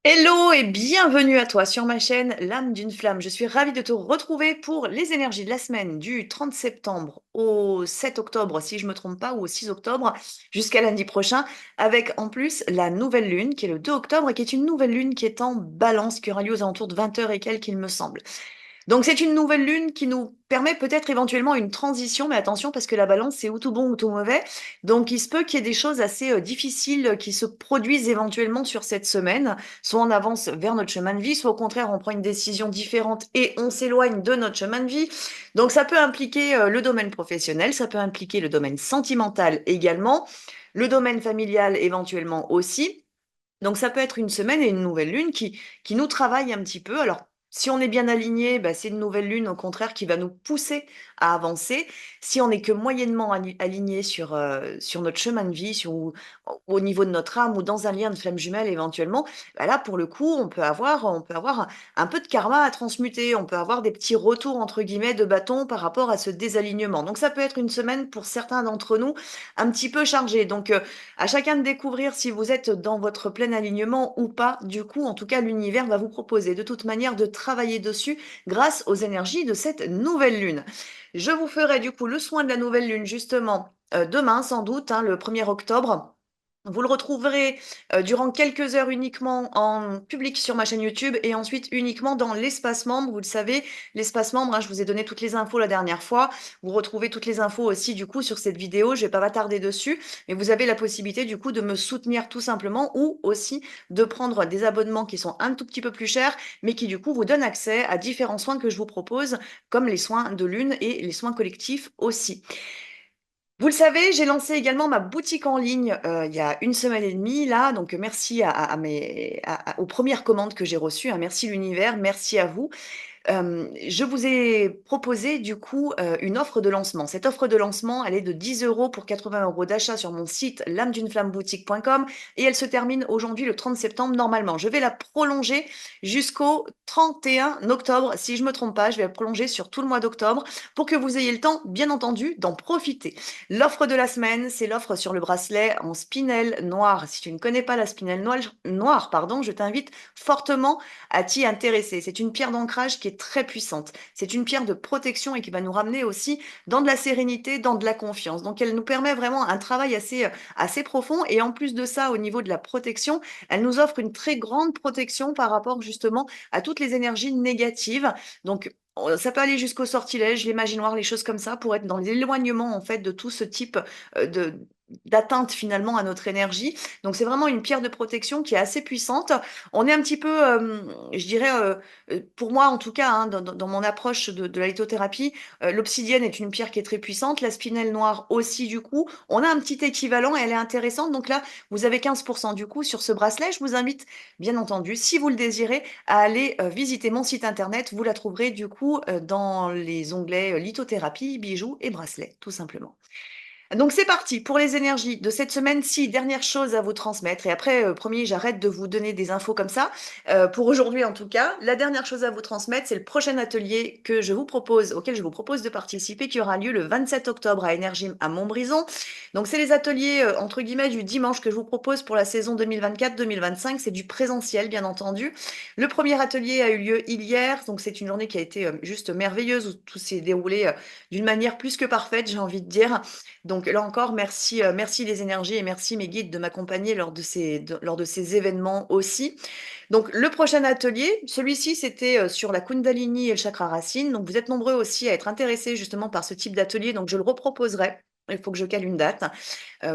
Hello et bienvenue à toi sur ma chaîne L'âme d'une flamme. Je suis ravie de te retrouver pour les énergies de la semaine du 30 septembre au 7 octobre, si je me trompe pas, ou au 6 octobre, jusqu'à lundi prochain, avec en plus la nouvelle lune qui est le 2 octobre et qui est une nouvelle lune qui est en balance, qui aura lieu aux alentours de 20 heures et quelques, il me semble. Donc c'est une nouvelle lune qui nous permet peut-être éventuellement une transition, mais attention parce que la balance c'est ou tout bon ou tout mauvais. Donc il se peut qu'il y ait des choses assez difficiles qui se produisent éventuellement sur cette semaine. Soit on avance vers notre chemin de vie, soit au contraire on prend une décision différente et on s'éloigne de notre chemin de vie. Donc ça peut impliquer le domaine professionnel, ça peut impliquer le domaine sentimental également, le domaine familial éventuellement aussi. Donc ça peut être une semaine et une nouvelle lune qui nous travaille un petit peu. Alors, si on est bien aligné, bah, c'est une nouvelle lune au contraire qui va nous pousser à avancer. Si on n'est que moyennement aligné sur notre chemin de vie, au niveau de notre âme ou dans un lien de flamme jumelle éventuellement, bah là pour le coup, on peut avoir un peu de karma à transmuter. On peut avoir des petits retours entre guillemets de bâton par rapport à ce désalignement. Donc ça peut être une semaine pour certains d'entre nous un petit peu chargée. Donc à chacun de découvrir si vous êtes dans votre plein alignement ou pas. Du coup, en tout cas, l'univers va vous proposer de toute manière de travailler dessus grâce aux énergies de cette nouvelle lune. Je vous ferai du coup le soin de la nouvelle lune justement demain sans doute, hein, le 1er octobre. Vous le retrouverez durant quelques heures uniquement en public sur ma chaîne YouTube et ensuite uniquement dans l'espace membre. Vous le savez, l'espace membre, hein, je vous ai donné toutes les infos la dernière fois. Vous retrouvez toutes les infos aussi du coup sur cette vidéo. Je vais pas m'attarder dessus, mais vous avez la possibilité du coup de me soutenir tout simplement ou aussi de prendre des abonnements qui sont un tout petit peu plus chers, mais qui du coup vous donnent accès à différents soins que je vous propose, comme les soins de lune et les soins collectifs aussi. Vous le savez, j'ai lancé également ma boutique en ligne il y a une semaine et demie là, donc merci aux premières commandes que j'ai reçues, hein. Merci l'univers, merci à vous. Je vous ai proposé du coup une offre de lancement. Cette offre de lancement, elle est de 10 euros pour 80 euros d'achat sur mon site l'âme-d'une-flamme-boutique.com et elle se termine aujourd'hui le 30 septembre normalement. Je vais la prolonger jusqu'au 31 octobre. Si je me trompe pas, je vais la prolonger sur tout le mois d'octobre pour que vous ayez le temps, bien entendu, d'en profiter. L'offre de la semaine, c'est l'offre sur le bracelet en spinel noir. Si tu ne connais pas la spinel noire, pardon, je t'invite fortement à t'y intéresser. C'est une pierre d'ancrage qui est très puissante. C'est une pierre de protection et qui va nous ramener aussi dans de la sérénité, dans de la confiance. Donc elle nous permet vraiment un travail assez profond et en plus de ça, au niveau de la protection, elle nous offre une très grande protection par rapport justement à toutes les énergies négatives. Donc ça peut aller jusqu'au sortilège, les magies noires, les choses comme ça, pour être dans l'éloignement en fait de tout ce type de d'atteinte finalement à notre énergie. Donc c'est vraiment une pierre de protection qui est assez puissante. On est un petit peu, je dirais, pour moi en tout cas, hein, dans mon approche de la lithothérapie, l'obsidienne est une pierre qui est très puissante, la spinelle noire aussi du coup. On a un petit équivalent et elle est intéressante. Donc là, vous avez 15% du coup sur ce bracelet. Je vous invite, bien entendu, si vous le désirez, à aller visiter mon site internet. Vous la trouverez du coup dans les onglets lithothérapie, bijoux et bracelets, tout simplement. Donc c'est parti pour les énergies de cette semaine. Si, dernière chose à vous transmettre. Et après, promis, j'arrête de vous donner des infos comme ça. Pour aujourd'hui en tout cas, la dernière chose à vous transmettre, c'est le prochain atelier que je vous propose, auquel je vous propose de participer, qui aura lieu le 27 octobre à Énergie à Montbrison. Donc c'est les ateliers entre guillemets du dimanche que je vous propose pour la saison 2024-2025. C'est du présentiel, bien entendu. Le premier atelier a eu lieu hier, donc c'est une journée qui a été juste merveilleuse où tout s'est déroulé d'une manière plus que parfaite, j'ai envie de dire. Donc là encore, merci, merci les énergies et merci mes guides de m'accompagner lors de ces événements aussi. Donc le prochain atelier, celui-ci c'était sur la Kundalini et le chakra racine. Donc vous êtes nombreux aussi à être intéressés justement par ce type d'atelier, donc je le reproposerai. Il faut que je cale une date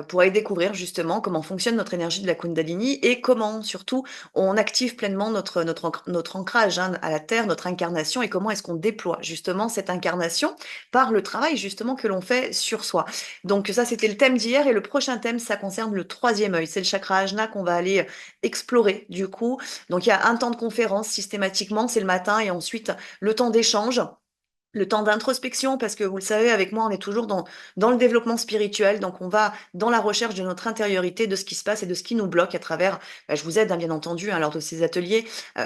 pour aller découvrir justement comment fonctionne notre énergie de la Kundalini et comment surtout on active pleinement notre ancrage hein, à la Terre, notre incarnation et comment est-ce qu'on déploie justement cette incarnation par le travail justement que l'on fait sur soi. Donc ça c'était le thème d'hier et le prochain thème ça concerne le troisième œil, c'est le chakra ajna qu'on va aller explorer du coup. Donc il y a un temps de conférence systématiquement, c'est le matin et ensuite le temps d'échange Le temps d'introspection, parce que vous le savez, avec moi, on est toujours dans le développement spirituel. Donc, on va dans la recherche de notre intériorité, de ce qui se passe et de ce qui nous bloque à travers, bah, je vous aide, hein, bien entendu, hein, lors de ces ateliers,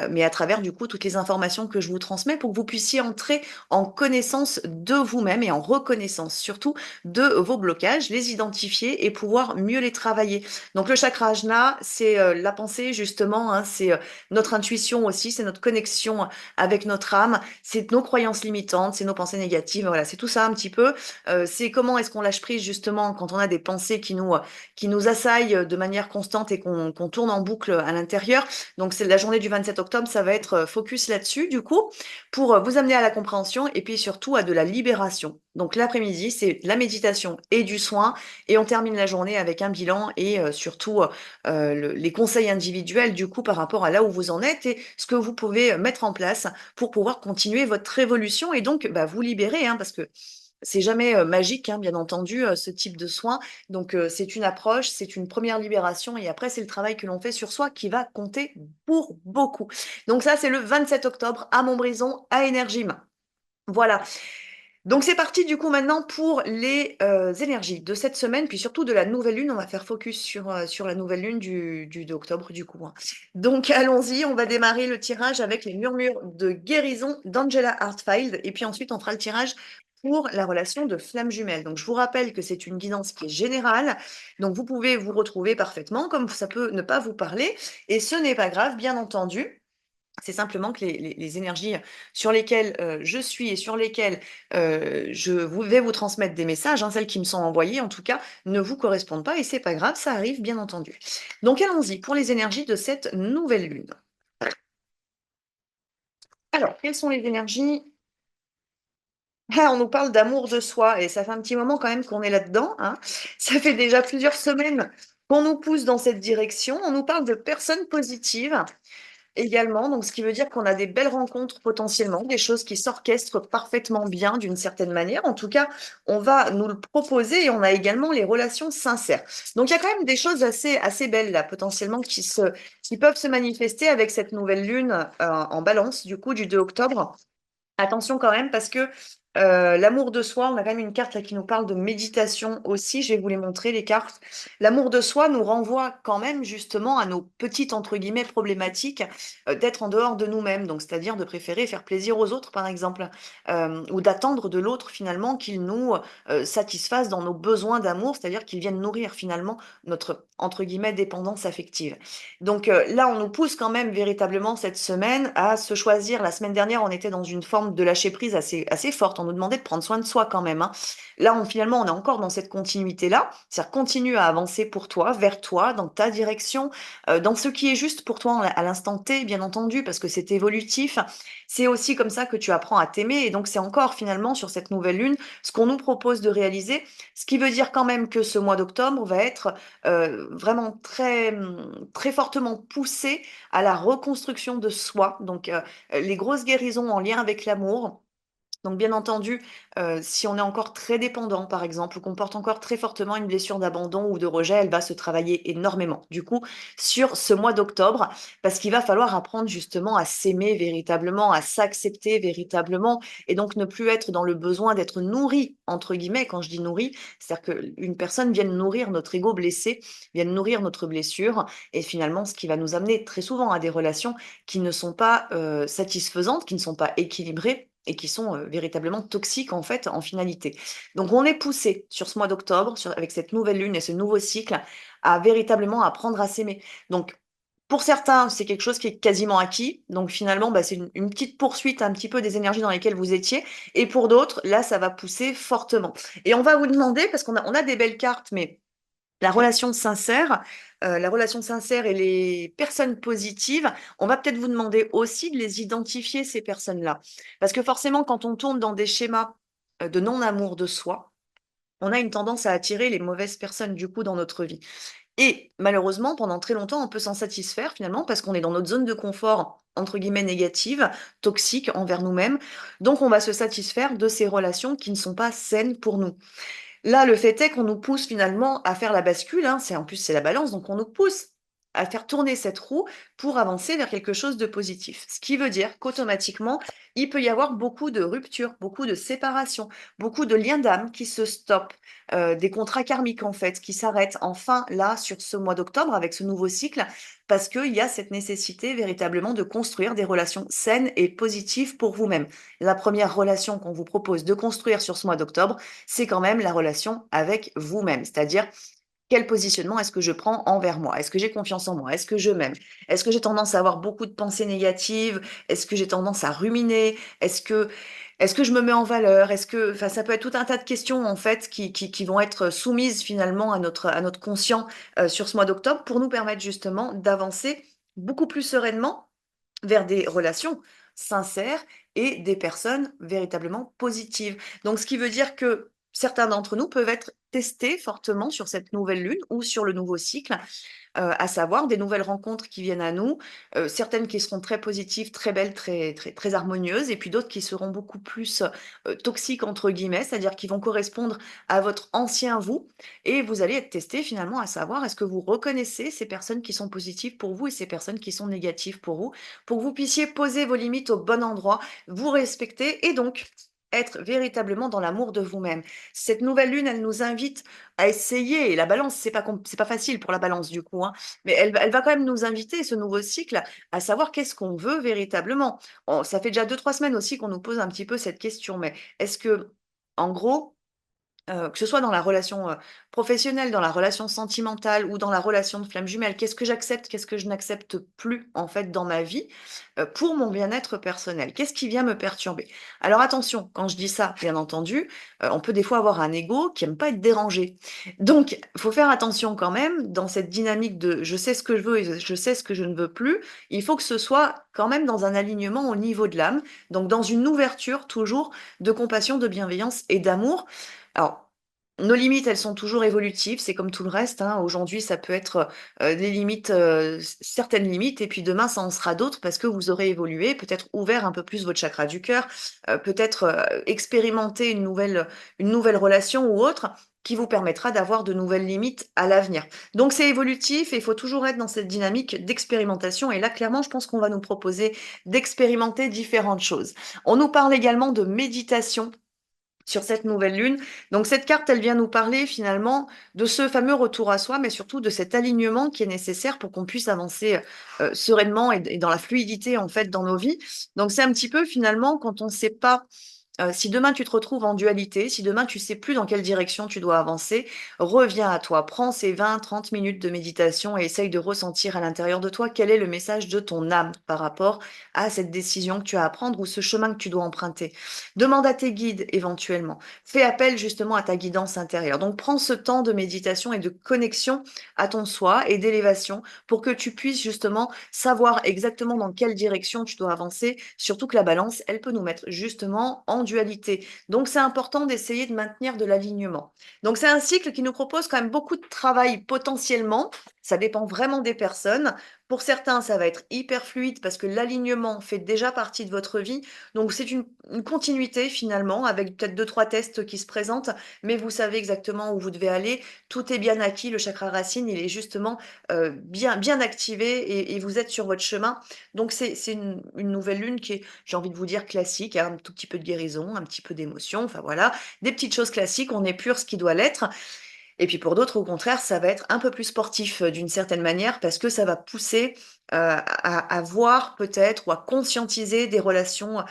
mais à travers, du coup, toutes les informations que je vous transmets pour que vous puissiez entrer en connaissance de vous-même et en reconnaissance, surtout, de vos blocages, les identifier et pouvoir mieux les travailler. Donc, le chakra Ajna, c'est la pensée, justement, hein, c'est notre intuition aussi, c'est notre connexion avec notre âme, c'est nos croyances limitantes, c'est nos pensées négatives, voilà, c'est tout ça un petit peu. C'est comment est-ce qu'on lâche prise justement quand on a des pensées qui nous assaillent de manière constante et qu'on tourne en boucle à l'intérieur. Donc c'est la journée du 27 octobre, ça va être focus là-dessus du coup, pour vous amener à la compréhension et puis surtout à de la libération. Donc l'après-midi, c'est la méditation et du soin, et on termine la journée avec un bilan et surtout les conseils individuels du coup par rapport à là où vous en êtes et ce que vous pouvez mettre en place pour pouvoir continuer votre évolution et donc bah, vous libérer, hein, parce que c'est jamais magique, hein, bien entendu, ce type de soins. Donc, c'est une approche, c'est une première libération et après, c'est le travail que l'on fait sur soi qui va compter pour beaucoup. Donc ça, c'est le 27 octobre à Montbrison, à Énergime. Voilà. Donc c'est parti du coup maintenant pour les énergies de cette semaine, puis surtout de la nouvelle lune. On va faire focus sur la nouvelle lune du 2 octobre du coup, hein. Donc allons-y, on va démarrer le tirage avec les murmures de guérison d'Angela Hartfield, et puis ensuite on fera le tirage pour la relation de flamme jumelle. Donc je vous rappelle que c'est une guidance qui est générale, donc vous pouvez vous retrouver parfaitement, comme ça peut ne pas vous parler, et ce n'est pas grave, bien entendu. C'est simplement que les énergies sur lesquelles je suis et sur lesquelles vais vous transmettre des messages, hein, celles qui me sont envoyées en tout cas, ne vous correspondent pas et c'est pas grave, ça arrive bien entendu. Donc allons-y pour les énergies de cette nouvelle lune. Alors, quelles sont les énergies? Ah, on nous parle d'amour de soi et ça fait un petit moment quand même qu'on est là-dedans, hein. Ça fait déjà plusieurs semaines qu'on nous pousse dans cette direction. On nous parle de personnes positives également, donc ce qui veut dire qu'on a des belles rencontres potentiellement, des choses qui s'orchestrent parfaitement bien d'une certaine manière. En tout cas, on va nous le proposer et on a également les relations sincères. Donc il y a quand même des choses assez belles là, potentiellement, qui peuvent se manifester avec cette nouvelle lune en balance, du coup, du 2 octobre. Attention quand même parce que l'amour de soi, on a quand même une carte là qui nous parle de méditation aussi. Je vais vous les montrer, les cartes. L'amour de soi nous renvoie quand même justement à nos petites, entre guillemets, problématiques d'être en dehors de nous-mêmes. Donc, c'est-à-dire de préférer faire plaisir aux autres, par exemple, ou d'attendre de l'autre finalement qu'il nous satisfasse dans nos besoins d'amour, c'est-à-dire qu'il vienne nourrir finalement notre, entre guillemets, dépendance affective. Donc là, on nous pousse quand même véritablement cette semaine à se choisir. La semaine dernière, on était dans une forme de lâcher prise assez forte. On nous demandait de prendre soin de soi quand même, hein. Là, finalement, on est encore dans cette continuité-là. C'est-à-dire continue à avancer pour toi, vers toi, dans ta direction, dans ce qui est juste pour toi à l'instant T, bien entendu, parce que c'est évolutif. C'est aussi comme ça que tu apprends à t'aimer. Et donc, c'est encore finalement sur cette nouvelle lune ce qu'on nous propose de réaliser. Ce qui veut dire quand même que ce mois d'octobre va être vraiment très fortement poussé à la reconstruction de soi. Donc, les grosses guérisons en lien avec l'amour. Donc, bien entendu, si on est encore très dépendant, par exemple, ou qu'on porte encore très fortement une blessure d'abandon ou de rejet, elle va se travailler énormément, du coup, sur ce mois d'octobre, parce qu'il va falloir apprendre justement à s'aimer véritablement, à s'accepter véritablement, et donc ne plus être dans le besoin d'être nourri, entre guillemets. Quand je dis nourri, c'est-à-dire qu'une personne vienne nourrir notre ego blessé, vienne nourrir notre blessure, et finalement, ce qui va nous amener très souvent à des relations qui ne sont pas satisfaisantes, qui ne sont pas équilibrées, et qui sont véritablement toxiques en fait en finalité. Donc on est poussé sur ce mois d'octobre, avec cette nouvelle lune et ce nouveau cycle, à véritablement apprendre à s'aimer. Donc pour certains, c'est quelque chose qui est quasiment acquis. Donc finalement, bah, c'est une petite poursuite un petit peu des énergies dans lesquelles vous étiez. Et pour d'autres, là, ça va pousser fortement. Et on va vous demander, parce on a des belles cartes, mais la relation sincère et les personnes positives, on va peut-être vous demander aussi de les identifier, ces personnes-là. Parce que forcément, quand on tourne dans des schémas de non-amour de soi, on a une tendance à attirer les mauvaises personnes, du coup, dans notre vie. Et malheureusement, pendant très longtemps, on peut s'en satisfaire finalement parce qu'on est dans notre zone de confort, entre guillemets, négative, toxique envers nous-mêmes. Donc, on va se satisfaire de ces relations qui ne sont pas saines pour nous. Là, le fait est qu'on nous pousse finalement à faire la bascule, hein, en plus c'est la balance, donc on nous pousse à faire tourner cette roue pour avancer vers quelque chose de positif. Ce qui veut dire qu'automatiquement, il peut y avoir beaucoup de ruptures, beaucoup de séparations, beaucoup de liens d'âme qui se stoppent, des contrats karmiques en fait, qui s'arrêtent enfin là sur ce mois d'octobre avec ce nouveau cycle, parce qu'il y a cette nécessité véritablement de construire des relations saines et positives pour vous-même. La première relation qu'on vous propose de construire sur ce mois d'octobre, c'est quand même la relation avec vous-même, c'est-à-dire quel positionnement est-ce que je prends envers moi? Est-ce que j'ai confiance en moi? Est-ce que je m'aime? Est-ce que j'ai tendance à avoir beaucoup de pensées négatives? Est-ce que j'ai tendance à ruminer? Est-ce que je me mets en valeur? Enfin, ça peut être tout un tas de questions en fait qui vont être soumises finalement à notre conscient sur ce mois d'octobre pour nous permettre justement d'avancer beaucoup plus sereinement vers des relations sincères et des personnes véritablement positives. Donc, ce qui veut dire que certains d'entre nous peuvent être testés fortement sur cette nouvelle lune ou sur le nouveau cycle, à savoir des nouvelles rencontres qui viennent à nous, certaines qui seront très positives, très belles, très très très harmonieuses et puis d'autres qui seront beaucoup plus, «toxiques» entre guillemets, c'est-à-dire qui vont correspondre à votre ancien vous et vous allez être testés finalement à savoir est-ce que vous reconnaissez ces personnes qui sont positives pour vous et ces personnes qui sont négatives pour que vous puissiez poser vos limites au bon endroit, vous respecter et donc être véritablement dans l'amour de vous-même. Cette nouvelle lune, elle nous invite à essayer et la balance, c'est pas facile pour la balance du coup, hein, mais elle va quand même nous inviter, ce nouveau cycle, à savoir qu'est-ce qu'on veut véritablement. On ça fait déjà 2 3 semaines aussi qu'on nous pose un petit peu cette question, mais est-ce que, en gros, que ce soit dans la relation, professionnelle, dans la relation sentimentale ou dans la relation de flamme jumelle, qu'est-ce que j'accepte, qu'est-ce que je n'accepte plus, en fait, dans ma vie, pour mon bien-être personnel? Qu'est-ce qui vient me perturber? Alors attention, quand je dis ça, bien entendu, on peut des fois avoir un ego qui aime pas être dérangé. Donc il faut faire attention quand même dans cette dynamique de: «Je sais ce que je veux et je sais ce que je ne veux plus». Il faut que ce soit quand même dans un alignement au niveau de l'âme, donc dans une ouverture toujours de compassion, de bienveillance et d'amour. Alors, nos limites, elles sont toujours évolutives, c'est comme tout le reste, hein. Aujourd'hui, ça peut être, des limites, certaines limites et puis demain, ça en sera d'autres parce que vous aurez évolué, peut-être ouvert un peu plus votre chakra du cœur, peut-être, expérimenté une nouvelle relation ou autre qui vous permettra d'avoir de nouvelles limites à l'avenir. Donc c'est évolutif et il faut toujours être dans cette dynamique d'expérimentation et là, clairement, je pense qu'on va nous proposer d'expérimenter différentes choses. On nous parle également de méditation sur cette nouvelle lune. Donc cette carte, elle vient nous parler finalement de ce fameux retour à soi, mais surtout de cet alignement qui est nécessaire pour qu'on puisse avancer, sereinement et dans la fluidité, en fait, dans nos vies. Donc c'est un petit peu finalement quand on ne sait pas si demain tu te retrouves en dualité, si demain tu sais plus dans quelle direction tu dois avancer, reviens à toi. Prends ces 20 30 minutes de méditation et essaye de ressentir à l'intérieur de toi quel est le message de ton âme par rapport à cette décision que tu as à prendre ou ce chemin que tu dois emprunter. Demande à tes guides éventuellement. Fais appel justement à ta guidance intérieure. Donc prends ce temps de méditation et de connexion à ton soi et d'élévation pour que tu puisses justement savoir exactement dans quelle direction tu dois avancer, surtout que la balance, elle peut nous mettre justement en dualité. Donc c'est important d'essayer de maintenir de l'alignement. Donc c'est un cycle qui nous propose quand même beaucoup de travail potentiellement, ça dépend vraiment des personnes. Pour certains, ça va être hyper fluide parce que l'alignement fait déjà partie de votre vie. Donc c'est une continuité finalement avec peut-être 2 3 tests qui se présentent, mais vous savez exactement où vous devez aller. Tout est bien acquis, le chakra racine, il est justement bien, bien activé et vous êtes sur votre chemin. Donc c'est une nouvelle lune qui est, j'ai envie de vous dire, classique, hein, un tout petit peu de guérison, un petit peu d'émotion, enfin voilà, des petites choses classiques, on épure ce qui doit l'être. Et puis pour d'autres, au contraire, ça va être un peu plus sportif, d'une certaine manière, parce que ça va pousser, à voir peut-être ou à conscientiser des relations,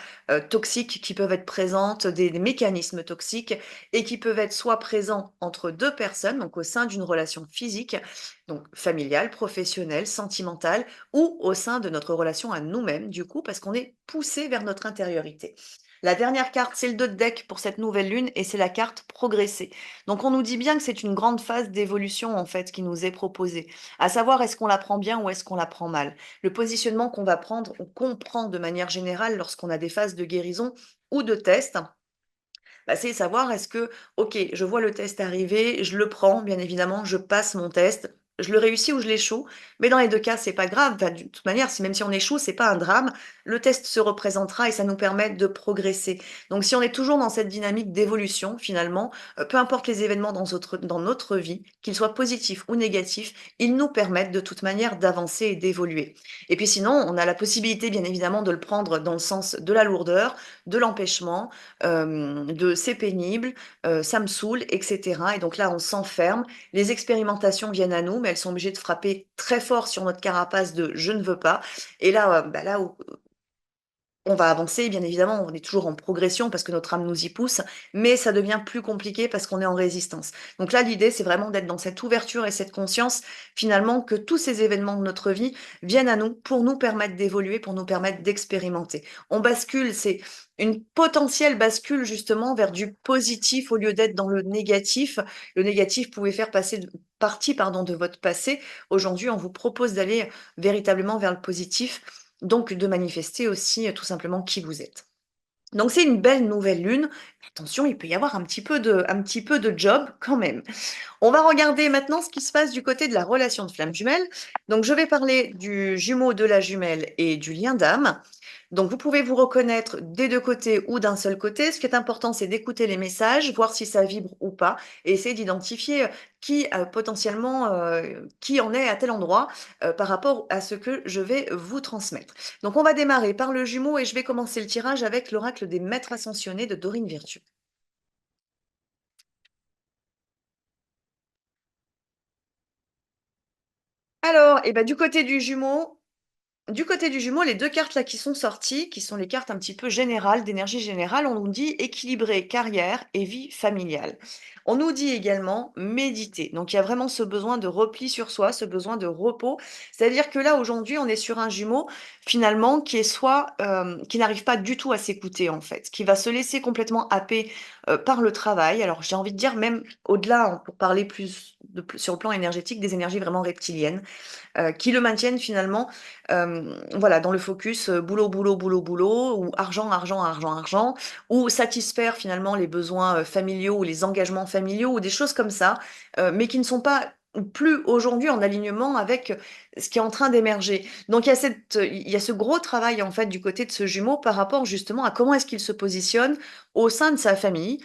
toxiques qui peuvent être présentes, des mécanismes toxiques et qui peuvent être soit présents entre 2 personnes, donc au sein d'une relation physique, donc familiale, professionnelle, sentimentale ou au sein de notre relation à nous-mêmes, du coup, parce qu'on est poussé vers notre intériorité. La dernière carte, c'est le 2 de deck pour cette nouvelle lune et c'est la carte progresser. Donc on nous dit bien que c'est une grande phase d'évolution en fait qui nous est proposée. À savoir est-ce qu'on la prend bien ou est-ce qu'on la prend mal. Le positionnement qu'on va prendre ou qu'on prend de manière générale lorsqu'on a des phases de guérison ou de test, bah, c'est savoir est-ce que, OK, je vois le test arriver, je le prends bien évidemment, je passe mon test je le réussis ou je l'échoue, mais dans les 2 cas, c'est pas grave. Enfin, de toute manière, si même si on échoue, c'est pas un drame. Le test se représentera et ça nous permet de progresser. Donc si on est toujours dans cette dynamique d'évolution finalement, peu importe les événements dans notre vie, qu'ils soient positifs ou négatifs, ils nous permettent de toute manière d'avancer et d'évoluer. Et puis sinon, on a la possibilité bien évidemment de le prendre dans le sens de la lourdeur, de l'empêchement, de «c'est pénible», «ça me saoule» et cetera et donc là, on s'enferme. Les expérimentations viennent à nous, mais elles sont obligées de frapper très fort sur notre carapace de «je ne veux pas» et là, bah, là où on va avancer, bien évidemment, on est toujours en progression parce que notre âme nous y pousse, mais ça devient plus compliqué parce qu'on est en résistance. Donc là, l'idée, c'est vraiment d'être dans cette ouverture et cette conscience, finalement, que tous ces événements de notre vie viennent à nous pour nous permettre d'évoluer, pour nous permettre d'expérimenter. On bascule, c'est une potentielle bascule justement vers du positif au lieu d'être dans le négatif. Le négatif pouvait faire passer partie, pardon, de votre passé. Aujourd'hui, on vous propose d'aller véritablement vers le positif donc de manifester aussi, tout simplement qui vous êtes. Donc c'est une belle nouvelle lune. Attention, il peut y avoir un petit peu de job quand même. On va regarder maintenant ce qui se passe du côté de la relation de flamme jumelle. Donc je vais parler du jumeau, de la jumelle et du lien d'âme. Donc vous pouvez vous reconnaître des 2 côtés ou d'un seul côté. Ce qui est important, c'est d'écouter les messages, voir si ça vibre ou pas et essayer d'identifier, qui, potentiellement, qui en est à tel endroit, par rapport à ce que je vais vous transmettre. Donc on va démarrer par le jumeau et je vais commencer le tirage avec l'oracle des maîtres ascensionnés de Dorine Virtue. Alors et ben du côté du jumeau, les 2 cartes là qui sont sorties, qui sont les cartes un petit peu générales, d'énergie générale, on nous dit équilibrer carrière et vie familiale. On nous dit également méditer. Donc il y a vraiment ce besoin de repli sur soi, ce besoin de repos. C'est-à-dire que là, aujourd'hui, on est sur un jumeau finalement qui est soit, qui n'arrive pas du tout à s'écouter en fait, qui va se laisser complètement happer, par le travail. Alors j'ai envie de dire même au-delà, hein, pour parler plus sur le plan énergétique, des énergies vraiment reptiliennes qui le maintiennent finalement, voilà, dans le focus, boulot, boulot, boulot, boulot ou argent, argent, argent, argent ou satisfaire finalement les besoins, familiaux ou les engagements familiaux ou des choses comme ça, mais qui ne sont pas plus aujourd'hui en alignement avec, ce qui est en train d'émerger. Donc il y a ce gros travail en fait du côté de ce jumeau par rapport justement à comment est-ce qu'il se positionne au sein de sa famille,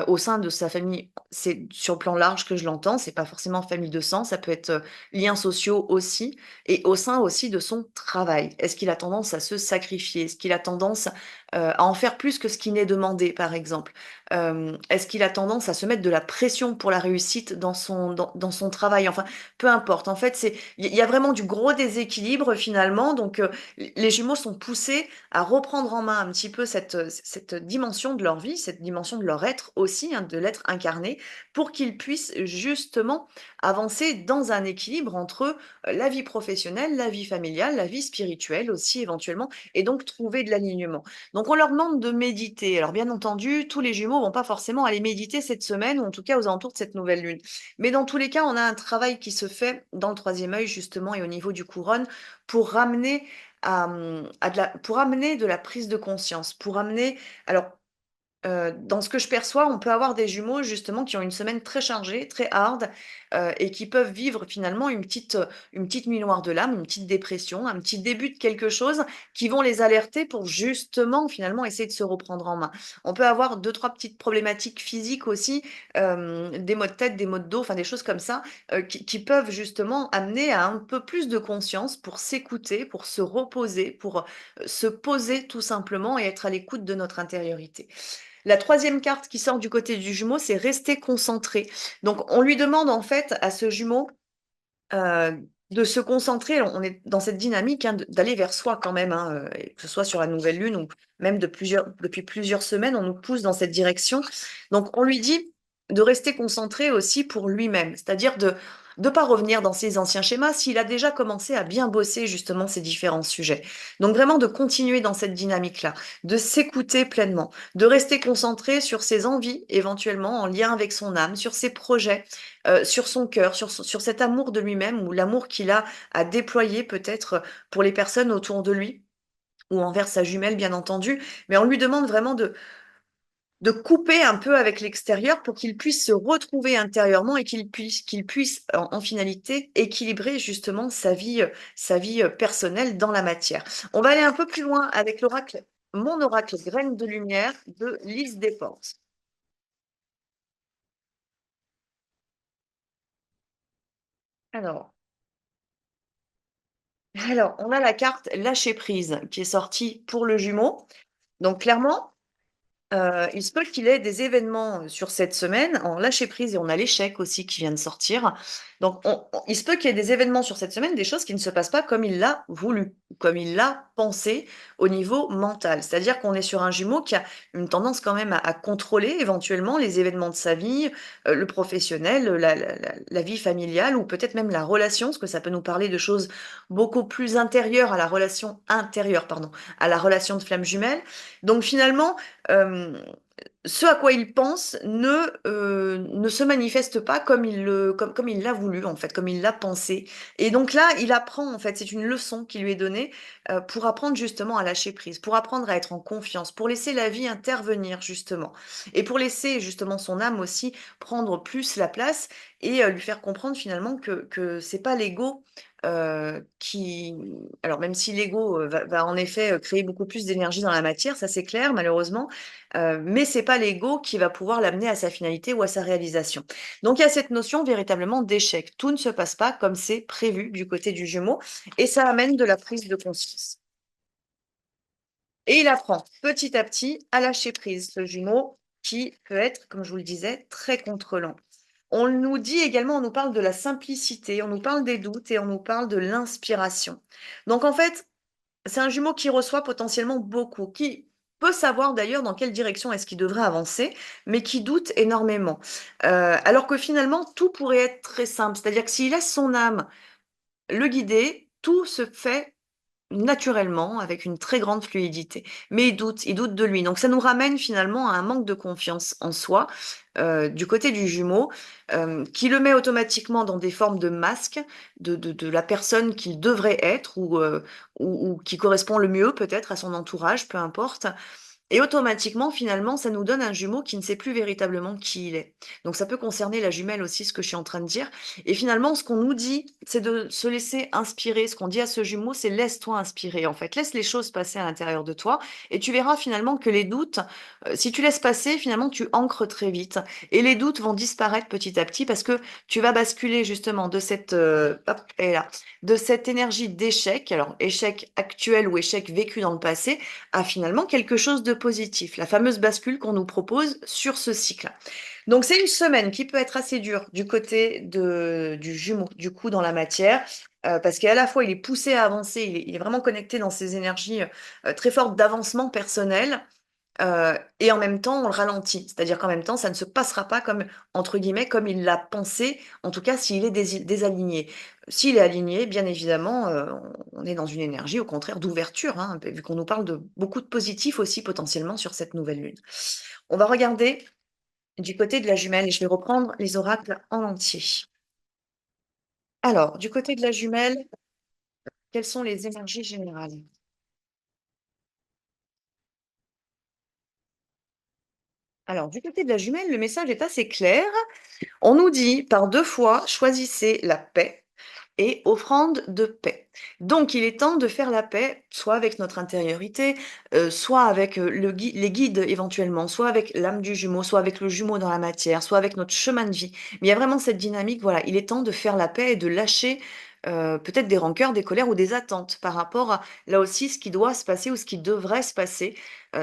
au sein de sa famille, c'est sur le plan large que je l'entends, c'est pas forcément famille de sang, ça peut être, liens sociaux aussi et au sein aussi de son travail. Est-ce qu'il a tendance à se sacrifier? Est-ce qu'il a tendance, à en faire plus que ce qui n'est demandé, par exemple? Est-ce qu'il a tendance à se mettre de la pression pour la réussite dans son travail? Enfin, peu importe. En fait, il y a vraiment du gros déséquilibre finalement, donc les jumeaux sont poussés à reprendre en main un petit peu cette dimension de leur vie, cette dimension de leur être aussi, hein, de l'être incarné, pour qu'ils puissent justement avancer dans un équilibre entre, la vie professionnelle, la vie familiale, la vie spirituelle aussi éventuellement et donc trouver de l'alignement. Donc on leur demande de méditer. Alors bien entendu, tous les jumeaux vont pas forcément aller méditer cette semaine ou en tout cas aux alentours de cette nouvelle lune. Mais dans tous les cas, on a un travail qui se fait dans le troisième œil justement et au niveau du couronne pour ramener pour amener de la prise de conscience, pour amener alors dans ce que je perçois, on peut avoir des jumeaux justement qui ont une semaine très chargée, très hard, et qui peuvent vivre finalement une petite nuit noire de l'âme, une petite dépression, un petit début de quelque chose qui vont les alerter pour justement finalement essayer de se reprendre en main. On peut avoir deux trois petites problématiques physiques aussi, des maux de tête, des maux de dos, enfin des choses comme ça, qui peuvent justement amener à un peu plus de conscience pour s'écouter, pour se reposer, pour, se poser tout simplement et être à l'écoute de notre intériorité. La troisième carte qui sort du côté du jumeau, c'est rester concentré. Donc on lui demande en fait à ce jumeau, de se concentrer. On est dans cette dynamique, hein, d'aller vers soi quand même, hein, et que ce soit sur la nouvelle lune ou même depuis plusieurs semaines, on nous pousse dans cette direction. Donc on lui dit de rester concentré aussi pour lui-même, c'est-à-dire de pas revenir dans ses anciens schémas s'il a déjà commencé à bien bosser justement ces différents sujets. Donc vraiment de continuer dans cette dynamique-là, de s'écouter pleinement, de rester concentré sur ses envies éventuellement en lien avec son âme, sur ses projets, sur son cœur, sur cet amour de lui-même ou l'amour qu'il a à déployer peut-être, pour les personnes autour de lui ou envers sa jumelle bien entendu. Mais on lui demande vraiment de couper un peu avec l'extérieur pour qu'il puisse se retrouver intérieurement et qu'il puisse en finalité équilibrer justement sa vie personnelle dans la matière. On va aller un peu plus loin avec l'oracle, mon oracle graine de lumière de Lise Desportes. Alors, alors, on a la carte lâcher prise qui est sortie pour le jumeau. Donc clairement, il se peut qu'il ait des événements, sur cette semaine en lâcher prise et on a l'échec aussi qui vient de sortir. Donc il se peut qu'il y ait des événements sur cette semaine, des choses qui ne se passent pas comme il l'a voulu, comme il l'a pensé au niveau mental. C'est-à-dire qu'on est sur un jumeau qui a une tendance quand même à contrôler éventuellement les événements de sa vie, le professionnel, la vie familiale ou peut-être même la relation, parce que ça peut nous parler de choses beaucoup plus intérieures à la relation intérieure, pardon, à la relation de flamme jumelle. Donc finalement, euh, ce à quoi il pense ne se manifeste pas comme il l'a voulu, en fait, comme il l'a pensé. Et donc là, il apprend, en fait, c'est une leçon qui lui est donnée pour apprendre justement à lâcher prise, pour apprendre à être en confiance, pour laisser la vie intervenir, justement. Et pour laisser justement son âme aussi prendre plus la place et lui faire comprendre finalement que c'est pas l'ego. Qui, alors même si l'ego va en effet créer beaucoup plus d'énergie dans la matière, ça c'est clair malheureusement, mais c'est pas l'ego qui va pouvoir l'amener à sa finalité ou à sa réalisation. Donc il y a cette notion véritablement d'échec. Tout ne se passe pas comme c'est prévu du côté du jumeau et ça amène de la prise de conscience. Et il apprend petit à petit à lâcher prise, ce jumeau qui peut être, comme je vous le disais, très contrôlant. On nous dit également, on nous parle de la simplicité, on nous parle des doutes et on nous parle de l'inspiration. Donc en fait, c'est un jumeau qui reçoit potentiellement beaucoup, qui peut savoir d'ailleurs dans quelle direction est-ce qu'il devrait avancer, mais qui doute énormément. Alors que finalement, tout pourrait être très simple. C'est-à-dire que s'il laisse son âme le guider, tout se fait naturellement, avec une très grande fluidité. Mais il doute de lui. Donc ça nous ramène finalement à un manque de confiance en soi du côté du jumeau, qui le met automatiquement dans des formes de masques de la personne qu'il devrait être ou qui correspond le mieux peut-être à son entourage, peu importe. Et automatiquement, finalement, ça nous donne un jumeau qui ne sait plus véritablement qui il est. Donc ça peut concerner la jumelle aussi, ce que je suis en train de dire. Et finalement, ce qu'on nous dit, c'est de se laisser inspirer. Ce qu'on dit à ce jumeau, c'est laisse-toi inspirer, en fait. Laisse les choses passer à l'intérieur de toi. Et tu verras finalement que les doutes, si tu laisses passer, finalement, tu ancres très vite. Et les doutes vont disparaître petit à petit parce que tu vas basculer justement de cette, hop, elle est là, de cette énergie d'échec, alors échec actuel ou échec vécu dans le passé, à finalement quelque chose de positif, la fameuse bascule qu'on nous propose sur ce cycle. Donc c'est une semaine qui peut être assez dure du côté du jumeau, du coup dans la matière, parce qu'à la fois il est poussé à avancer, il est vraiment connecté dans ses énergies très fortes d'avancement personnel, et en même temps, on le ralentit. C'est-à-dire qu'en même temps, ça ne se passera pas comme, entre guillemets, comme il l'a pensé, en tout cas s'il est désaligné. S'il est aligné, bien évidemment, on est dans une énergie, au contraire, d'ouverture, hein, vu qu'on nous parle de beaucoup de positifs aussi potentiellement sur cette nouvelle lune. On va regarder du côté de la jumelle et je vais reprendre les oracles en entier. Alors, du côté de la jumelle, quelles sont les énergies générales? Alors, du côté de la jumelle, le message est assez clair. On nous dit par 2 fois: «Choisissez la paix» et «offrande de paix». Donc il est temps de faire la paix, soit avec notre intériorité, soit avec, les guides éventuellement, soit avec l'âme du jumeau, soit avec le jumeau dans la matière, soit avec notre chemin de vie. Mais il y a vraiment cette dynamique, voilà, il est temps de faire la paix et de lâcher, peut-être des rancœurs, des colères ou des attentes par rapport à, là aussi, ce qui doit se passer ou ce qui devrait se passer,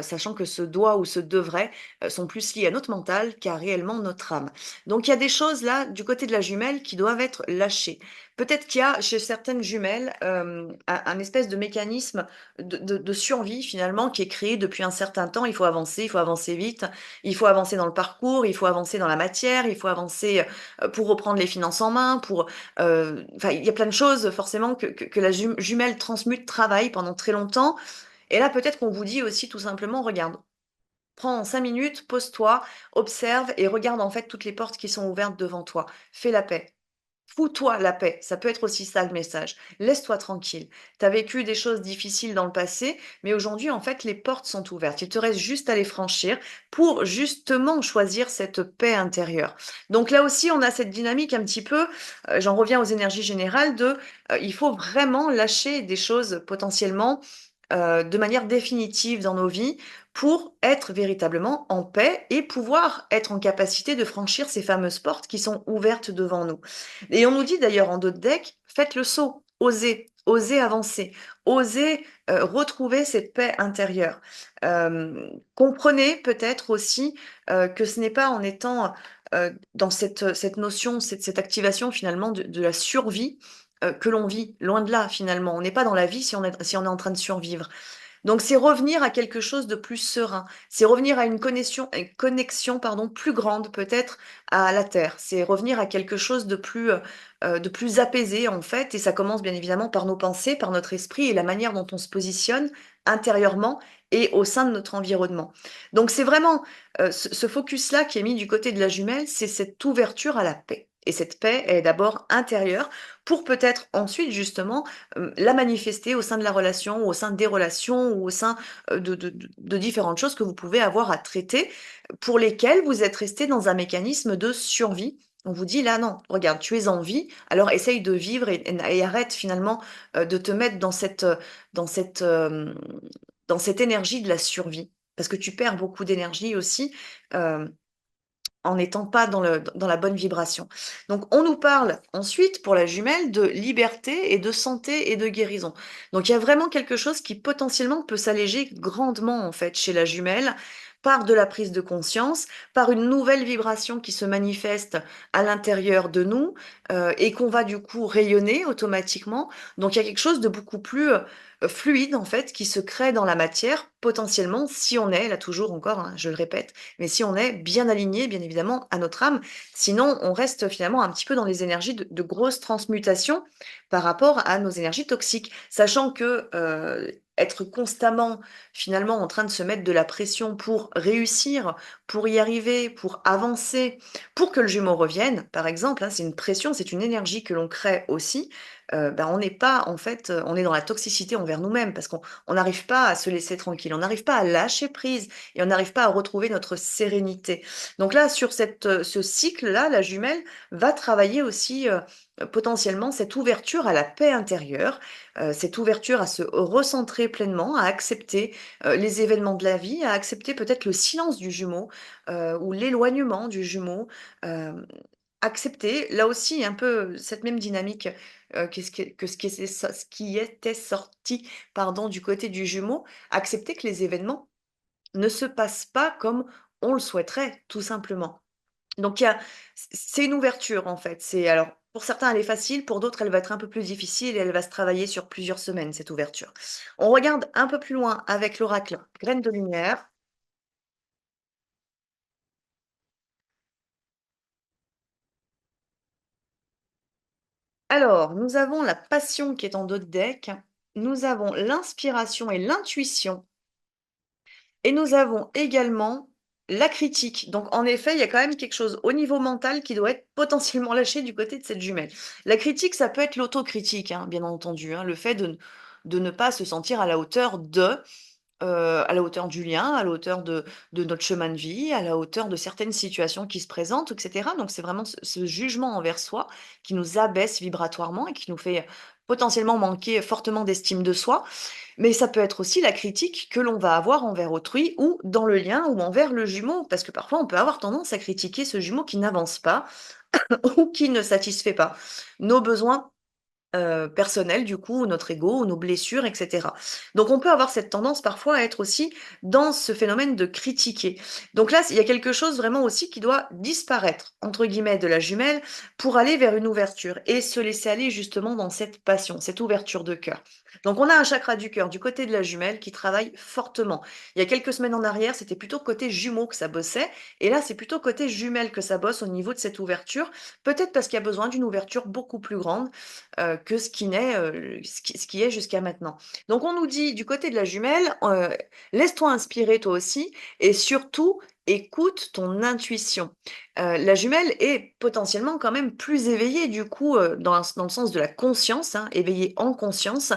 sachant que ce doit ou ce devrait, sont plus liés à notre mental qu'à réellement notre âme. Donc il y a des choses là, du côté de la jumelle, qui doivent être lâchées. Peut-être qu'il y a chez certaines jumelles, un espèce de mécanisme de survie finalement qui est créé depuis un certain temps. Il faut avancer vite, il faut avancer dans le parcours, il faut avancer dans la matière, il faut avancer, pour reprendre les finances en main, enfin il y a plein de choses forcément que la jumelle transmute, travaille pendant très longtemps et là peut-être qu'on vous dit aussi tout simplement: «Regarde, prends 5 minutes, pose-toi, observe et regarde en fait toutes les portes qui sont ouvertes devant toi. Fais la paix. Fous-toi la paix, ça peut être aussi ça le message. Laisse-toi tranquille. Tu as vécu des choses difficiles dans le passé, mais aujourd'hui, en fait, les portes sont ouvertes. Il te reste juste à les franchir pour justement choisir cette paix intérieure. Donc là aussi, on a cette dynamique un petit peu, j'en reviens aux énergies générales de, il faut vraiment lâcher des choses potentiellement, de manière définitive dans nos vies pour être véritablement en paix et pouvoir être en capacité de franchir ces fameuses portes qui sont ouvertes devant nous. Et on nous dit d'ailleurs en dos de deck, faites le saut, osez, osez avancer, osez retrouver cette paix intérieure. Comprenez peut-être aussi que ce n'est pas en étant dans cette notion, cette activation finalement de la survie que l'on vit. Loin de là, finalement. On n'est pas dans la vie si on est en train de survivre. Donc c'est revenir à quelque chose de plus serein, c'est revenir à une connexion pardon, plus grande peut-être à la terre, c'est revenir à quelque chose de plus apaisé en fait et ça commence bien évidemment par nos pensées, par notre esprit et la manière dont on se positionne intérieurement et au sein de notre environnement. Donc c'est vraiment, ce focus-là qui est mis du côté de la jumelle, c'est cette ouverture à la paix et cette paix est d'abord intérieure pour peut-être ensuite justement la manifester au sein de la relation, ou au sein des relations, ou au sein de différentes choses que vous pouvez avoir à traiter, pour lesquelles vous êtes resté dans un mécanisme de survie. On vous dit là, non, regarde, tu es en vie, alors essaye de vivre et arrête finalement de te mettre dans cette, euh, dans cette énergie de la survie. Parce que tu perds beaucoup d'énergie aussi. euh, en n'étant pas dans la bonne vibration. Donc, on nous parle ensuite, pour la jumelle, de liberté et de santé et de guérison. Donc, il y a vraiment quelque chose qui potentiellement peut s'alléger grandement, en fait, chez la jumelle, par de la prise de conscience, par une nouvelle vibration qui se manifeste à l'intérieur de nous et qu'on va du coup rayonner automatiquement. Donc, il y a quelque chose de beaucoup plus fluide, en fait, qui se crée dans la matière, potentiellement, si on est, là toujours encore, hein, je le répète, mais si on est bien aligné, bien évidemment, à notre âme. Sinon, on reste finalement un petit peu dans les énergies de grosse transmutation par rapport à nos énergies toxiques. Sachant que être constamment finalement en train de se mettre de la pression pour réussir, pour y arriver, pour avancer, pour que le jumeau revienne, par exemple, hein, c'est une pression, c'est une énergie que l'on crée aussi. Ben, on n'est pas en fait, on est dans la toxicité envers nous-mêmes parce qu'on n'arrive pas à se laisser tranquille, on n'arrive pas à lâcher prise et on n'arrive pas à retrouver notre sérénité. Donc là, sur ce cycle-là, la jumelle va travailler aussi potentiellement cette ouverture à la paix intérieure, cette ouverture à se recentrer pleinement, à accepter les événements de la vie, à accepter peut-être le silence du jumeau ou l'éloignement du jumeau. euh, Accepter, là aussi, un peu cette même dynamique que ce qui était sorti pardon, du côté du jumeau, accepter que les événements ne se passe pas comme on le souhaiterait, tout simplement. Donc il y a c'est une ouverture, en fait. C'est alors pour certains, elle est facile, pour d'autres, elle va être un peu plus difficile et elle va se travailler sur plusieurs semaines, cette ouverture. On regarde un peu plus loin avec l'oracle Graine de lumière. Alors, nous avons la passion qui est en dos de deck, nous avons l'inspiration et l'intuition et nous avons également la critique. Donc, en effet, il y a quand même quelque chose au niveau mental qui doit être potentiellement lâché du côté de cette jumelle. La critique, ça peut être l'autocritique, hein, bien entendu, hein, le fait de ne pas se sentir à la hauteur à la hauteur du lien, à la hauteur de notre chemin de vie, à la hauteur de certaines situations qui se présentent, etc. Donc, c'est vraiment ce jugement envers soi qui nous abaisse vibratoirement et qui nous fait potentiellement manquer fortement d'estime de soi. Mais ça peut être aussi la critique que l'on va avoir envers autrui ou dans le lien ou envers le jumeau, parce que parfois on peut avoir tendance à critiquer ce jumeau qui n'avance pas ou qui ne satisfait pas nos besoins personnels du coup, ou notre ego, ou nos blessures, etc. Donc on peut avoir cette tendance parfois à être aussi dans ce phénomène de critiquer. Donc là, il y a quelque chose vraiment aussi qui doit disparaître, entre guillemets, de la jumelle pour aller vers une ouverture et se laisser aller justement dans cette passion, cette ouverture de cœur. Donc on a un chakra du cœur du côté de la jumelle qui travaille fortement. Il y a quelques semaines en arrière, c'était plutôt côté jumeau que ça bossait, et là c'est plutôt côté jumelle que ça bosse au niveau de cette ouverture, peut-être parce qu'il y a besoin d'une ouverture beaucoup plus grande que ce qui n'est, ce qui est jusqu'à maintenant. Donc on nous dit du côté de la jumelle, laisse-toi inspirer toi aussi et surtout écoute ton intuition. La jumelle est potentiellement quand même plus éveillée du coup, dans le sens de la conscience, hein, éveillée en conscience,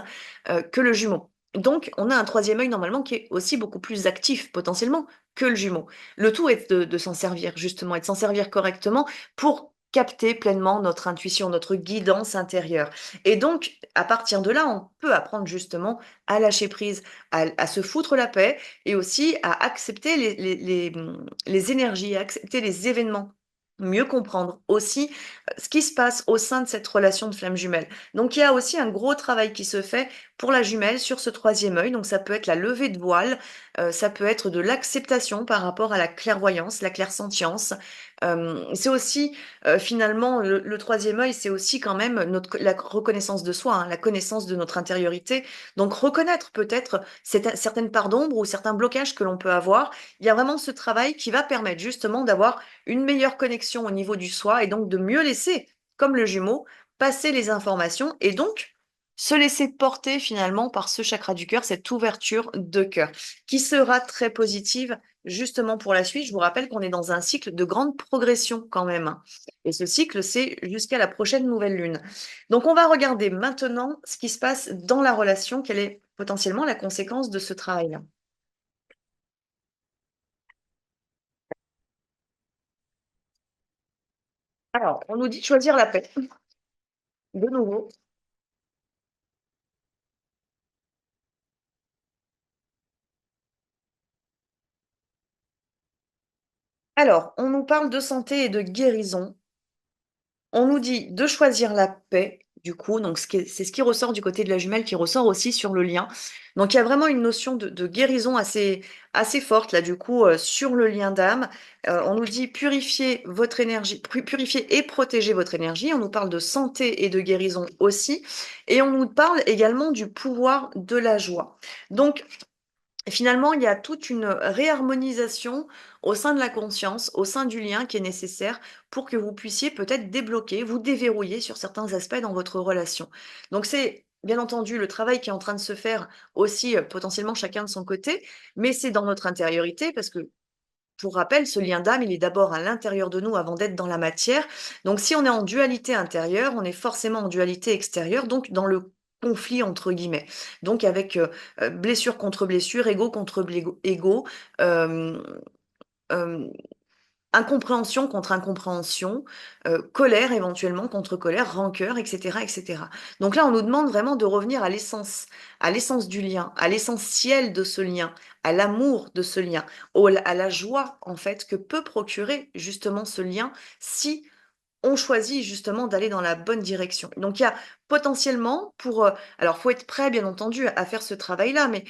que le jumeau. Donc on a un troisième œil normalement qui est aussi beaucoup plus actif potentiellement que le jumeau. Le tout est de s'en servir justement et de s'en servir correctement pour capter pleinement notre intuition, notre guidance intérieure. Et donc, à partir de là, on peut apprendre justement à lâcher prise, à se foutre la paix et aussi à accepter les énergies, à accepter les événements. Mieux comprendre aussi ce qui se passe au sein de cette relation de flamme jumelle. Donc, il y a aussi un gros travail qui se fait pour la jumelle sur ce troisième œil. Donc, ça peut être la levée de voile, ça peut être de l'acceptation par rapport à la clairvoyance, la clairsentience. C'est aussi finalement, le troisième œil, c'est aussi quand même la reconnaissance de soi, hein, la connaissance de notre intériorité. Donc reconnaître peut-être certaines parts d'ombre ou certains blocages que l'on peut avoir. Il y a vraiment ce travail qui va permettre justement d'avoir une meilleure connexion au niveau du soi et donc de mieux laisser, comme le jumeau, passer les informations et donc se laisser porter finalement par ce chakra du cœur, cette ouverture de cœur, qui sera très positive justement pour la suite. Je vous rappelle qu'on est dans un cycle de grande progression quand même. Et ce cycle, c'est jusqu'à la prochaine nouvelle lune. Donc, on va regarder maintenant ce qui se passe dans la relation, quelle est potentiellement la conséquence de ce travail-là. Alors, on nous dit de choisir la paix. De nouveau. Alors, on nous parle de santé et de guérison. On nous dit de choisir la paix, du coup, donc c'est ce qui ressort du côté de la jumelle, qui ressort aussi sur le lien. Donc il y a vraiment une notion de guérison assez forte là, du coup, sur le lien d'âme. On nous dit purifier votre énergie, purifier et protéger votre énergie. On nous parle de santé et de guérison aussi, et on nous parle également du pouvoir de la joie. Donc finalement, il y a toute une réharmonisation au sein de la conscience, au sein du lien qui est nécessaire pour que vous puissiez peut-être débloquer, vous déverrouiller sur certains aspects dans votre relation. Donc c'est bien entendu le travail qui est en train de se faire aussi, potentiellement chacun de son côté, mais c'est dans notre intériorité parce que, pour rappel, ce lien d'âme, il est d'abord à l'intérieur de nous avant d'être dans la matière. Donc si on est en dualité intérieure, on est forcément en dualité extérieure, donc dans le «conflit» entre guillemets. Donc avec, blessure contre blessure, ego contre ego, hem, hem, incompréhension contre incompréhension, colère éventuellement contre colère, rancœur et cetera et cetera. Donc là, on nous demande vraiment de revenir à l'essence du lien, à l'essentiel de ce lien, à l'amour de ce lien, à la joie en fait que peut procurer justement ce lien si on choisit justement d'aller dans la bonne direction. Donc il y a potentiellement pour, alors faut être prêt bien entendu à faire ce travail-là, mais,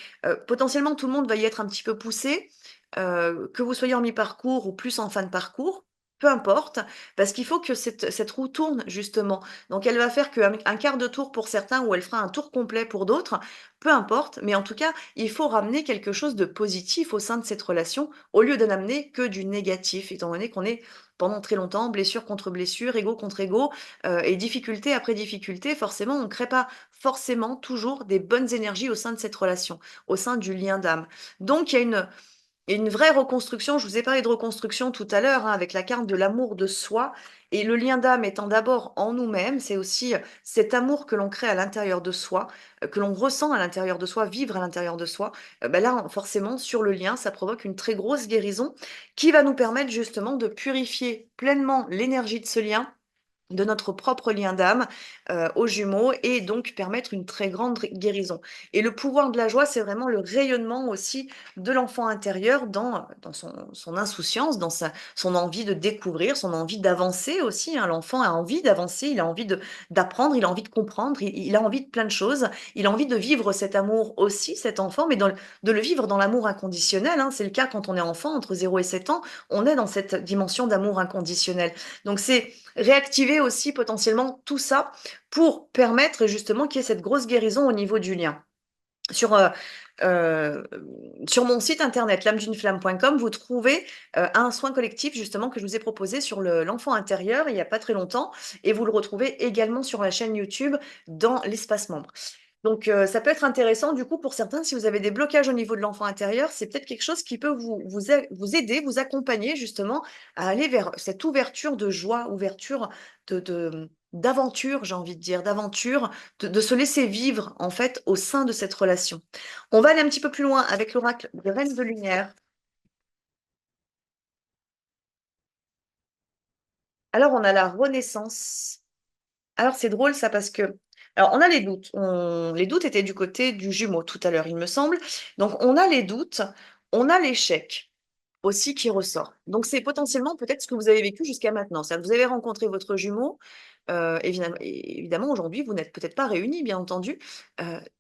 potentiellement tout le monde va y être un petit peu poussé, que vous soyez en mi-parcours ou plus en fin de parcours, peu importe, parce qu'il faut que cette roue tourne justement. Donc elle va faire qu'un quart de tour pour certains ou elle fera un tour complet pour d'autres, peu importe, mais en tout cas, il faut ramener quelque chose de positif au sein de cette relation, au lieu d'en amener que du négatif, étant donné qu'on est pendant très longtemps, blessure contre blessure, ego contre ego, et difficulté après difficulté, forcément, on ne crée pas forcément toujours des bonnes énergies au sein de cette relation, au sein du lien d'âme. Donc il y a une vraie reconstruction. Je vous ai parlé de reconstruction tout à l'heure, hein, avec la carte de l'amour de soi et le lien d'âme étant d'abord en nous-mêmes, c'est aussi, cet amour que l'on crée à l'intérieur de soi, que l'on ressent à l'intérieur de soi, vivre à l'intérieur de soi. Bah, là, forcément, sur le lien, ça provoque une très grosse guérison qui va nous permettre justement de purifier pleinement l'énergie de ce lien, de notre propre lien d'âme, aux jumeaux et donc permettre une très grande guérison et le pouvoir de la joie, c'est vraiment le rayonnement aussi de l'enfant intérieur dans son insouciance, dans son envie de découvrir, son envie d'avancer aussi, hein. L'enfant a envie d'avancer, il a envie d'apprendre, il a envie de comprendre, il a envie de plein de choses. Il a envie de vivre cet amour aussi, cet enfant, mais de le vivre dans l'amour inconditionnel, hein. C'est le cas quand on est enfant, entre 0 et 7 ans, on est dans cette dimension d'amour inconditionnel. Donc c'est réactiver aussi potentiellement tout ça pour permettre justement qu'il y ait cette grosse guérison au niveau du lien. Sur, heu, sur mon site internet lameduneflamme.com, vous trouvez, un soin collectif justement que je vous ai proposé sur l'enfant intérieur il y a pas très longtemps et vous le retrouvez également sur la chaîne YouTube dans l'espace membre. Donc, ça peut être intéressant du coup pour certains, si vous avez des blocages au niveau de l'enfant intérieur, c'est peut-être quelque chose qui peut vous aider, vous accompagner justement à aller vers cette ouverture de joie, ouverture d'aventure, j'ai envie de dire, d'aventure, de se laisser vivre en fait au sein de cette relation. On va aller un petit peu plus loin avec l'oracle des reines de lumière. Alors on a la renaissance. Alors c'est drôle ça parce que alors on a les doutes. Les doutes étaient du côté du jumeau tout à l'heure, il me semble. Donc on a les doutes, on a l'échec aussi qui ressort. Donc c'est potentiellement peut-être ce que vous avez vécu jusqu'à maintenant. C'est-à-dire que vous avez rencontré votre jumeau, évidemment aujourd'hui vous n'êtes peut-être pas réunis bien entendu,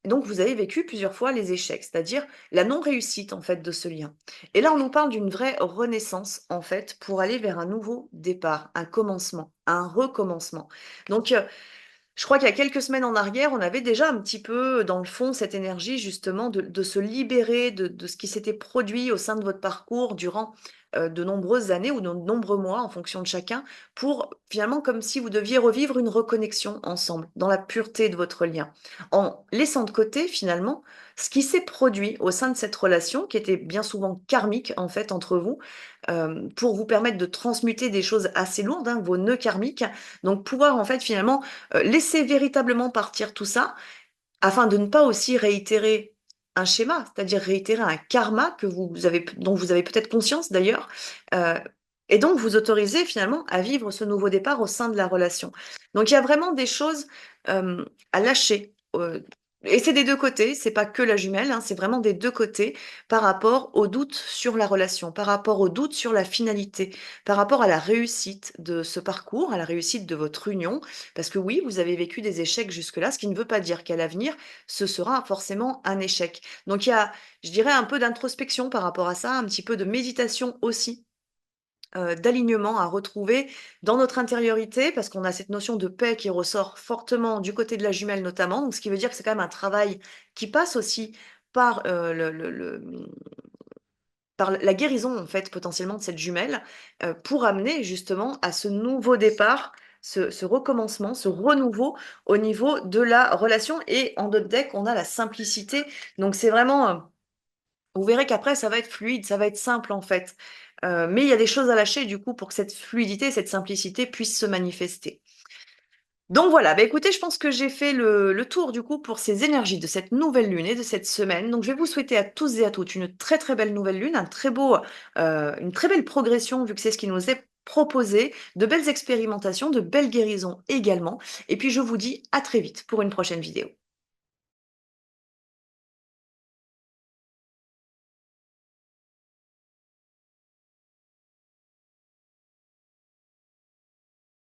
donc vous avez vécu plusieurs fois les échecs, c'est-à-dire la non-réussite en fait de ce lien. Et là on nous parle d'une vraie renaissance en fait pour aller vers un nouveau départ, un commencement, un recommencement. Donc je crois qu'il y a quelques semaines en arrière, on avait déjà un petit peu dans le fond cette énergie justement de se libérer de ce qui s'était produit au sein de votre parcours durant, de nombreuses années ou de nombreux mois en fonction de chacun, pour finalement comme si vous deviez revivre une reconnexion ensemble, dans la pureté de votre lien. En laissant de côté finalement ce qui s'est produit au sein de cette relation qui était bien souvent karmique en fait entre vous, pour vous permettre de transmuter des choses assez lourdes, hein, vos nœuds karmiques. Donc pouvoir en fait finalement laisser véritablement partir tout ça, afin de ne pas aussi réitérer un schéma, c'est-à-dire réitérer un karma que vous avez dont vous avez peut-être conscience d'ailleurs, heu et donc vous autoriser finalement à vivre ce nouveau départ au sein de la relation. Donc il y a vraiment des choses, à lâcher, et c'est des 2 côtés, c'est pas que la jumelle, hein, c'est vraiment des 2 côtés par rapport aux doutes sur la relation, par rapport aux doutes sur la finalité, par rapport à la réussite de ce parcours, à la réussite de votre union. Parce que oui, vous avez vécu des échecs jusque-là, ce qui ne veut pas dire qu'à l'avenir, ce sera forcément un échec. Donc il y a, je dirais, un peu d'introspection par rapport à ça, un petit peu de méditation aussi, d'alignement à retrouver dans notre intériorité, parce qu'on a cette notion de paix qui ressort fortement du côté de la jumelle notamment. Donc ce qui veut dire que c'est quand même un travail qui passe aussi par, par la guérison, en fait, potentiellement de cette jumelle, pour amener justement à ce nouveau départ, ce recommencement, ce renouveau au niveau de la relation et en d'autres decks, on a la simplicité. Donc c'est vraiment, vous verrez qu'après ça va être fluide, ça va être simple, en fait. Mais il y a des choses à lâcher du coup pour que cette fluidité, cette simplicité puisse se manifester. Donc voilà, bah, écoutez, je pense que j'ai fait le tour du coup pour ces énergies de cette nouvelle lune et de cette semaine. Donc je vais vous souhaiter à tous et à toutes une très, très belle nouvelle lune, un très beau, une très belle progression vu que c'est ce qui nous est proposé, de belles expérimentations, de belles guérisons également. Et puis je vous dis à très vite pour une prochaine vidéo.